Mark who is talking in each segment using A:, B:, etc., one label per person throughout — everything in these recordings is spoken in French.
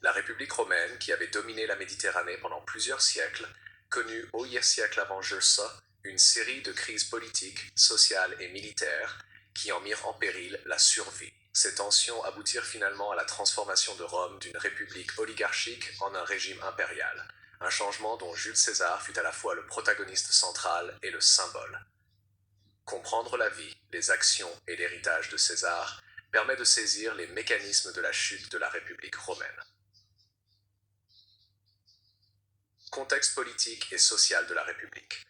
A: La République romaine, qui avait dominé la Méditerranée pendant plusieurs siècles, connut au siècle avant Jules une série de crises politiques, sociales et militaires qui en mirent en péril la survie. Ces tensions aboutirent finalement à la transformation de Rome d'une république oligarchique en un régime impérial, un changement dont Jules César fut à la fois le protagoniste central et le symbole. Comprendre la vie, les actions et l'héritage de César permet de saisir les mécanismes de la chute de la République romaine. Contexte politique et social de la République.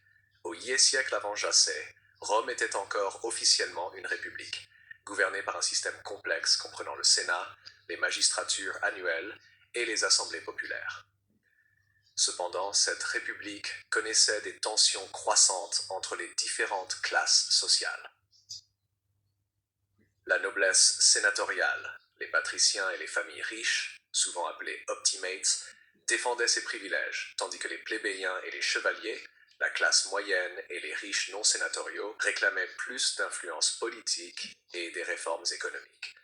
A: Au siècle avant Jacet, Rome était encore officiellement une république, gouvernée par un système complexe comprenant le Sénat, les magistratures annuelles et les assemblées populaires. Cependant, cette république connaissait des tensions croissantes entre les différentes classes sociales. La noblesse sénatoriale, les patriciens et les familles riches, souvent appelés optimates, défendaient ses privilèges, tandis que les plébéiens et les chevaliers, la classe moyenne et les riches non sénatoriaux, réclamaient plus d'influence politique et des réformes économiques.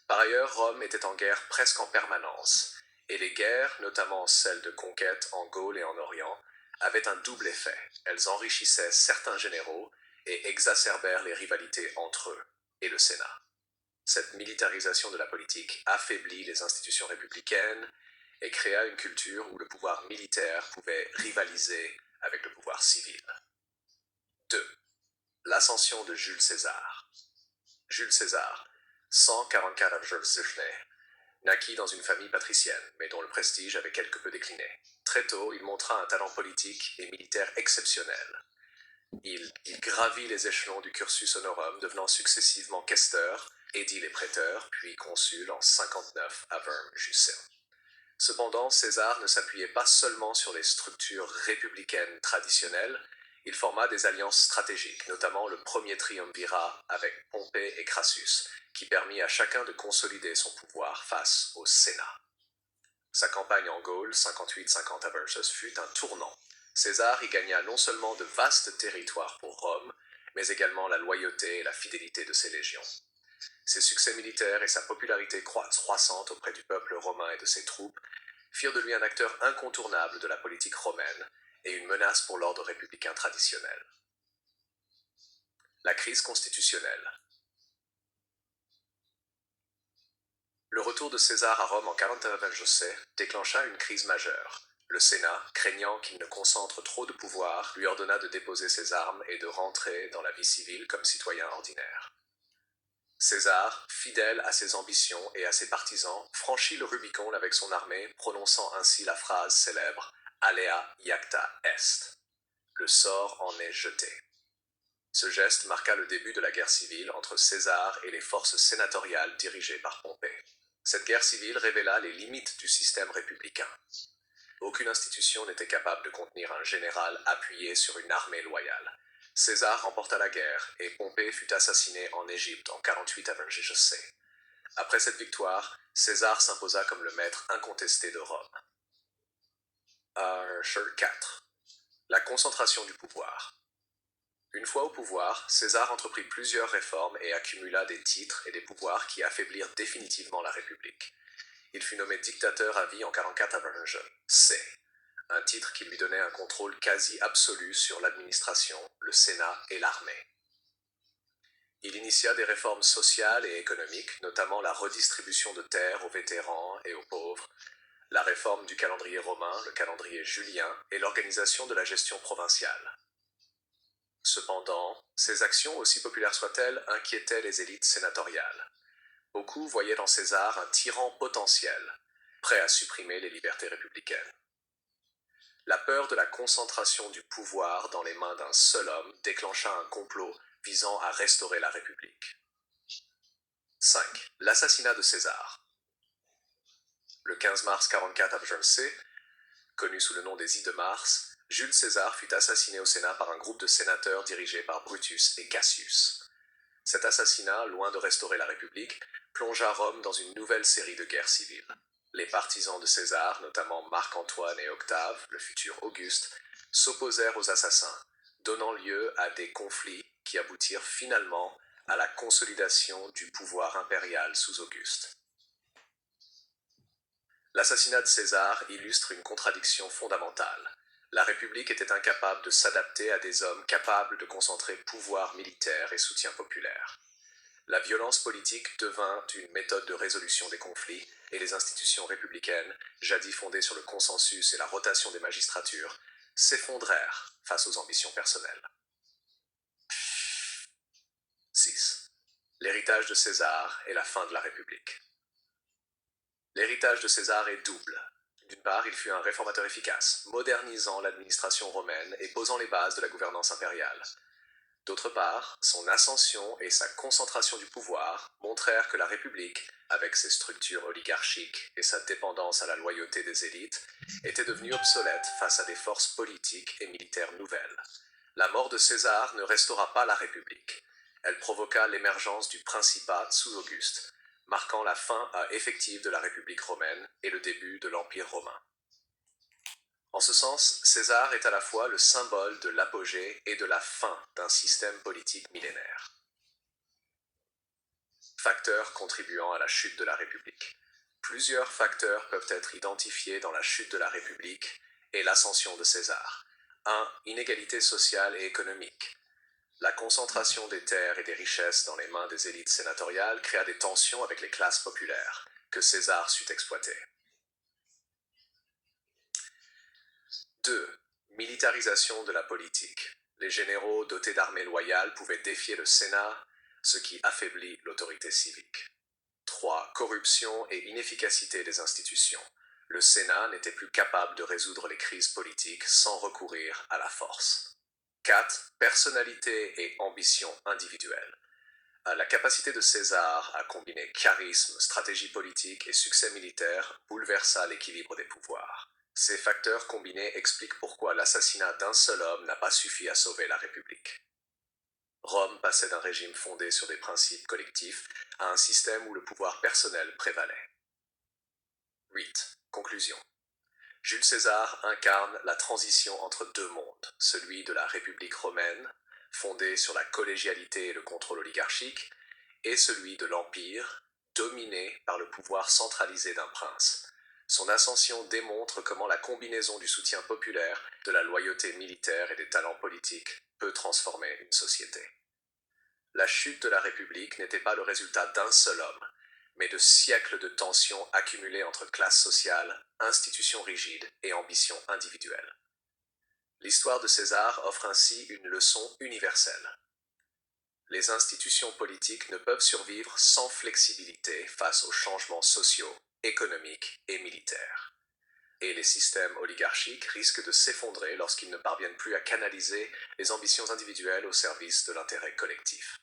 A: Par ailleurs, Rome était en guerre presque en permanence, et les guerres, notamment celles de conquête en Gaule et en Orient, avaient un double effet. Elles enrichissaient certains généraux et exacerbèrent les rivalités entre eux et le Sénat. Cette militarisation de la politique affaiblit les institutions républicaines et créa une culture où le pouvoir militaire pouvait rivaliser avec le pouvoir civil. 2. L'ascension de Jules César. Jules César, 144 avant Jésus-Christ, naquit dans une famille patricienne, mais dont le prestige avait quelque peu décliné. Très tôt, il montra un talent politique et militaire exceptionnel. Il gravit les échelons du cursus honorum, devenant successivement questeur, édile et préteur, puis consul en 59 avant Justin. Cependant, César ne s'appuyait pas seulement sur les structures républicaines traditionnelles, il forma des alliances stratégiques, notamment le premier triumvirat avec Pompée et Crassus, qui permit à chacun de consolider son pouvoir face au Sénat. Sa campagne en Gaule, 58-50 avant Jésus, fut un tournant. César y gagna non seulement de vastes territoires pour Rome, mais également la loyauté et la fidélité de ses légions. Ses succès militaires et sa popularité croissante auprès du peuple romain et de ses troupes firent de lui un acteur incontournable de la politique romaine et une menace pour l'ordre républicain traditionnel. La crise constitutionnelle. Le retour de César à Rome en 41 avant José déclencha une crise majeure. Le Sénat, craignant qu'il ne concentre trop de pouvoir, lui ordonna de déposer ses armes et de rentrer dans la vie civile comme citoyen ordinaire. César, fidèle à ses ambitions et à ses partisans, franchit le Rubicon avec son armée, prononçant ainsi la phrase célèbre « Alea iacta est ». Le sort en est jeté. Ce geste marqua le début de la guerre civile entre César et les forces sénatoriales dirigées par Pompée. Cette guerre civile révéla les limites du système républicain. Aucune institution n'était capable de contenir un général appuyé sur une armée loyale. César remporta la guerre et Pompée fut assassiné en Égypte en 48 avant Jésus-Christ. Après cette victoire, César s'imposa comme le maître incontesté de Rome. 4. La concentration du pouvoir. Une fois au pouvoir, César entreprit plusieurs réformes et accumula des titres et des pouvoirs qui affaiblirent définitivement la République. Il fut nommé dictateur à vie en 44 avant C, un titre qui lui donnait un contrôle quasi absolu sur l'administration, le Sénat et l'armée. Il initia des réformes sociales et économiques, notamment la redistribution de terres aux vétérans et aux pauvres, la réforme du calendrier romain, le calendrier julien et l'organisation de la gestion provinciale. Cependant, ces actions, aussi populaires soient-elles, inquiétaient les élites sénatoriales. Beaucoup voyaient dans César un tyran potentiel, prêt à supprimer les libertés républicaines. La peur de la concentration du pouvoir dans les mains d'un seul homme déclencha un complot visant à restaurer la République. 5. L'assassinat de César. Le 15 mars 44 avant C, connu sous le nom des Ides de Mars, Jules César fut assassiné au Sénat par un groupe de sénateurs dirigés par Brutus et Cassius. Cet assassinat, loin de restaurer la République, plongea Rome dans une nouvelle série de guerres civiles. Les partisans de César, notamment Marc-Antoine et Octave, le futur Auguste, s'opposèrent aux assassins, donnant lieu à des conflits qui aboutirent finalement à la consolidation du pouvoir impérial sous Auguste. L'assassinat de César illustre une contradiction fondamentale. La République était incapable de s'adapter à des hommes capables de concentrer pouvoir militaire et soutien populaire. La violence politique devint une méthode de résolution des conflits et les institutions républicaines, jadis fondées sur le consensus et la rotation des magistratures, s'effondrèrent face aux ambitions personnelles. 6. L'héritage de César et la fin de la République. L'héritage de César est double. D'une part, il fut un réformateur efficace, modernisant l'administration romaine et posant les bases de la gouvernance impériale. D'autre part, son ascension et sa concentration du pouvoir montrèrent que la République, avec ses structures oligarchiques et sa dépendance à la loyauté des élites, était devenue obsolète face à des forces politiques et militaires nouvelles. La mort de César ne restaura pas la République. Elle provoqua l'émergence du principat sous Auguste, marquant la fin effective de la République romaine et le début de l'Empire romain. En ce sens, César est à la fois le symbole de l'apogée et de la fin d'un système politique millénaire. Facteurs contribuant à la chute de la République. Plusieurs facteurs peuvent être identifiés dans la chute de la République et l'ascension de César. 1. Inégalité sociale et économique. La concentration des terres et des richesses dans les mains des élites sénatoriales créa des tensions avec les classes populaires, que César sut exploiter. 2. Militarisation de la politique. Les généraux dotés d'armées loyales pouvaient défier le Sénat, ce qui affaiblit l'autorité civique. 3. Corruption et inefficacité des institutions. Le Sénat n'était plus capable de résoudre les crises politiques sans recourir à la force. 4. Personnalité et ambition individuelle. La capacité de César à combiner charisme, stratégie politique et succès militaire bouleversa l'équilibre des pouvoirs. Ces facteurs combinés expliquent pourquoi l'assassinat d'un seul homme n'a pas suffi à sauver la République. Rome passait d'un régime fondé sur des principes collectifs à un système où le pouvoir personnel prévalait. 8. Conclusion. Jules César incarne la transition entre deux mondes, celui de la République romaine, fondée sur la collégialité et le contrôle oligarchique, et celui de l'Empire, dominé par le pouvoir centralisé d'un prince. Son ascension démontre comment la combinaison du soutien populaire, de la loyauté militaire et des talents politiques peut transformer une société. La chute de la République n'était pas le résultat d'un seul homme, mais de siècles de tensions accumulées entre classes sociales, institutions rigides et ambitions individuelles. L'histoire de César offre ainsi une leçon universelle. Les institutions politiques ne peuvent survivre sans flexibilité face aux changements sociaux, économiques et militaires. Et les systèmes oligarchiques risquent de s'effondrer lorsqu'ils ne parviennent plus à canaliser les ambitions individuelles au service de l'intérêt collectif.